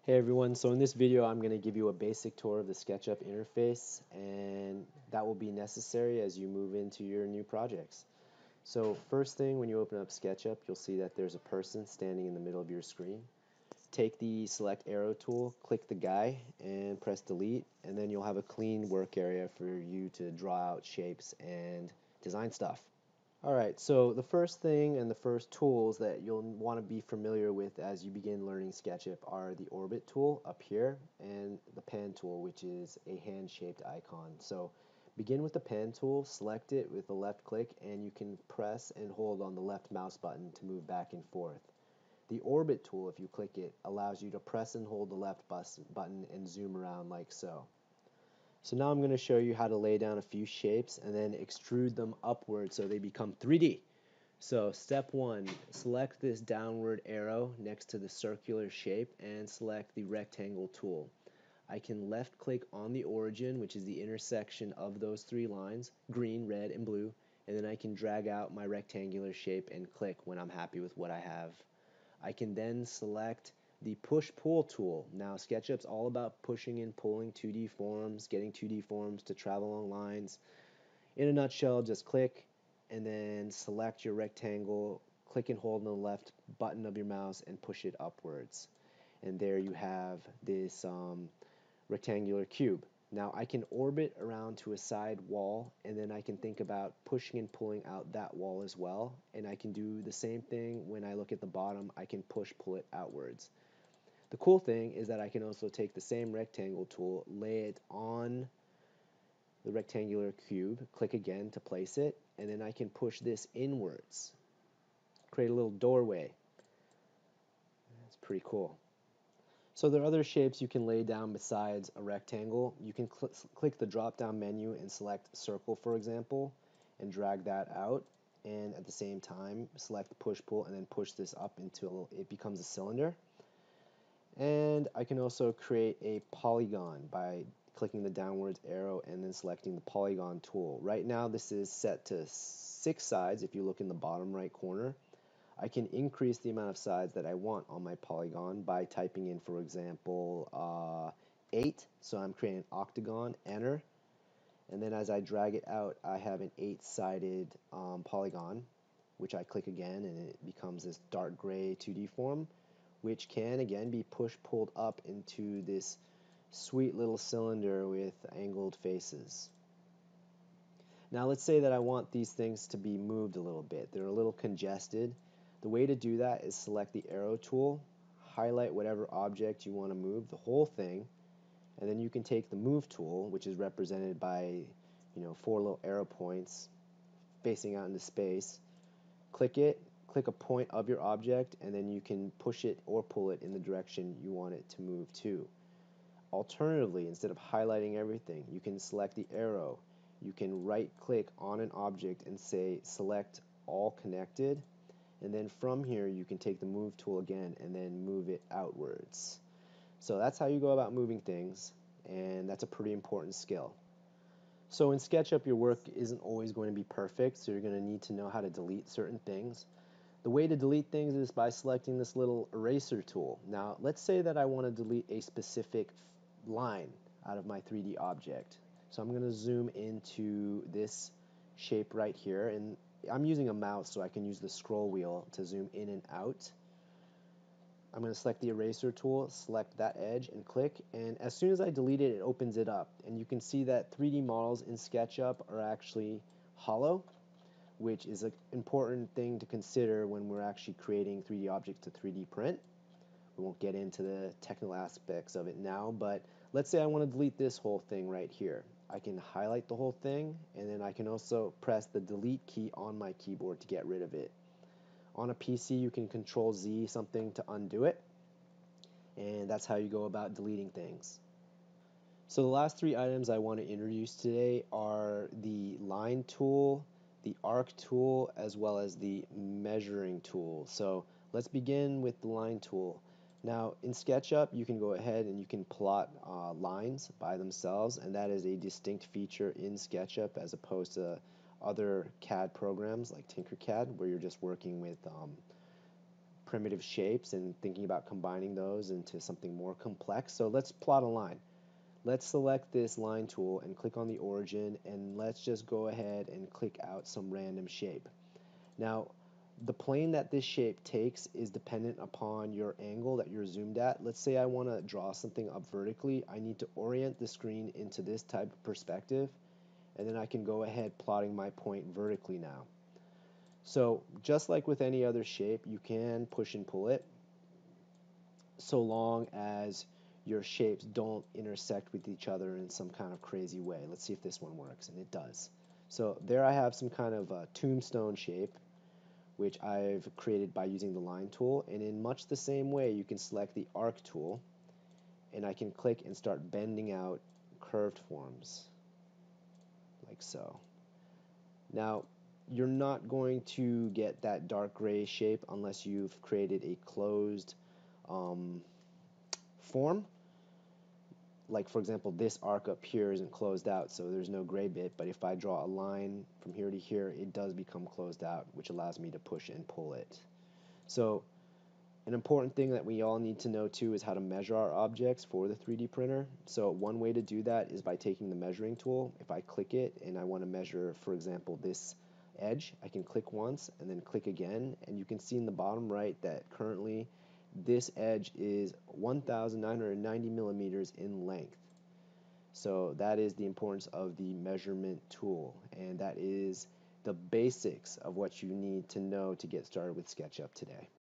Hey everyone, so in this video I'm going to give you a basic tour of the Sketchup interface, and that will be necessary as you move into your new projects. So first thing, when you open up Sketchup, you'll see that there's a person standing in the middle of your screen. Take the select arrow tool, click the guy and press delete, and then you'll have a clean work area for you to draw out shapes and design stuff. Alright, so the first thing and the first tools that you'll want to be familiar with as you begin learning SketchUp are the orbit tool up here and the pen tool, which is a hand-shaped icon. So begin with the pen tool, select it with the left click, and you can press and hold on the left mouse button to move back and forth. The orbit tool, if you click it, allows you to press and hold the left button and zoom around like so. So now I'm going to show you how to lay down a few shapes and then extrude them upward so they become 3D. So step one, select this downward arrow next to the circular shape and select the rectangle tool. I can left click on the origin, which is the intersection of those three lines, green, red, and blue, and then I can drag out my rectangular shape and click when I'm happy with what I have. I can then select the push-pull tool. Now SketchUp's all about pushing and pulling 2D forms, getting 2D forms to travel along lines. In a nutshell, just click and then select your rectangle, click and hold on the left button of your mouse and push it upwards. And there you have this rectangular cube. Now I can orbit around to a side wall, and then I can think about pushing and pulling out that wall as well, and I can do the same thing when I look at the bottom. I can pull it outwards. The cool thing is that I can also take the same rectangle tool, lay it on the rectangular cube, click again to place it, and then I can push this inwards, create a little doorway. That's pretty cool. So there are other shapes you can lay down besides a rectangle. You can click the drop down menu and select circle, for example, and drag that out, and at the same time select push pull and then push this up until it becomes a cylinder. And I can also create a polygon by clicking the downwards arrow and then selecting the polygon tool. Right now this is set to 6 sides if you look in the bottom right corner. I can increase the amount of sides that I want on my polygon by typing in, for example, 8. So I'm creating an octagon, enter, and then as I drag it out, I have an 8-sided polygon, which I click again, and it becomes this dark gray 2D form, which can again be pulled up into this sweet little cylinder with angled faces. Now let's say that I want these things to be moved a little bit. They're a little congested. The way to do that is select the arrow tool, highlight whatever object you want to move, the whole thing, and then you can take the move tool, which is represented by 4 little arrow points facing out into space, click it, click a point of your object, and then you can push it or pull it in the direction you want it to move to. Alternatively, instead of highlighting everything, you can select the arrow. You can right click on an object and say select all connected, and then from here you can take the move tool again and then move it outwards. So that's how you go about moving things, and that's a pretty important skill. So in SketchUp your work isn't always going to be perfect, so you're going to need to know how to delete certain things. The way to delete things is by selecting this little eraser tool. Now let's say that I want to delete a specific line out of my 3D object. So I'm going to zoom into this shape right here, and I'm using a mouse so I can use the scroll wheel to zoom in and out. I'm going to select the eraser tool, select that edge and click, and as soon as I delete it, it opens it up, and you can see that 3D models in SketchUp are actually hollow, which is an important thing to consider when we're actually creating 3D objects to 3D print. We won't get into the technical aspects of it now, but let's say I want to delete this whole thing right here. I can highlight the whole thing, and then I can also press the delete key on my keyboard to get rid of it. On a PC, you can Control Z something to undo it, and that's how you go about deleting things. So the last 3 items I want to introduce today are the line tool, the arc tool, as well as the measuring tool. So let's begin with the line tool. Now in SketchUp you can go ahead and you can plot lines by themselves, and that is a distinct feature in SketchUp as opposed to other CAD programs like Tinkercad, where you're just working with primitive shapes and thinking about combining those into something more complex. So let's plot a line. Let's select this line tool and click on the origin, and let's just go ahead and click out some random shape. Now, the plane that this shape takes is dependent upon your angle that you're zoomed at. Let's say I want to draw something up vertically. I need to orient the screen into this type of perspective, and then I can go ahead plotting my point vertically now. So just like with any other shape, you can push and pull it so long as your shapes don't intersect with each other in some kind of crazy way. Let's see if this one works, and it does. So there I have some kind of tombstone shape, which I've created by using the line tool. And in much the same way, you can select the arc tool, and I can click and start bending out curved forms, like so. Now, you're not going to get that dark gray shape unless you've created a closed um, form. Like for example, this arc up here isn't closed out, so there's no gray bit, but if I draw a line from here to here, it does become closed out, which allows me to push and pull it. So an important thing that we all need to know too is how to measure our objects for the 3D printer. So one way to do that is by taking the measuring tool. If I click it and I want to measure, for example, this edge, I can click once and then click again, and you can see in the bottom right that currently this edge is 1,990 millimeters in length. So that is the importance of the measurement tool, and that is the basics of what you need to know to get started with SketchUp today.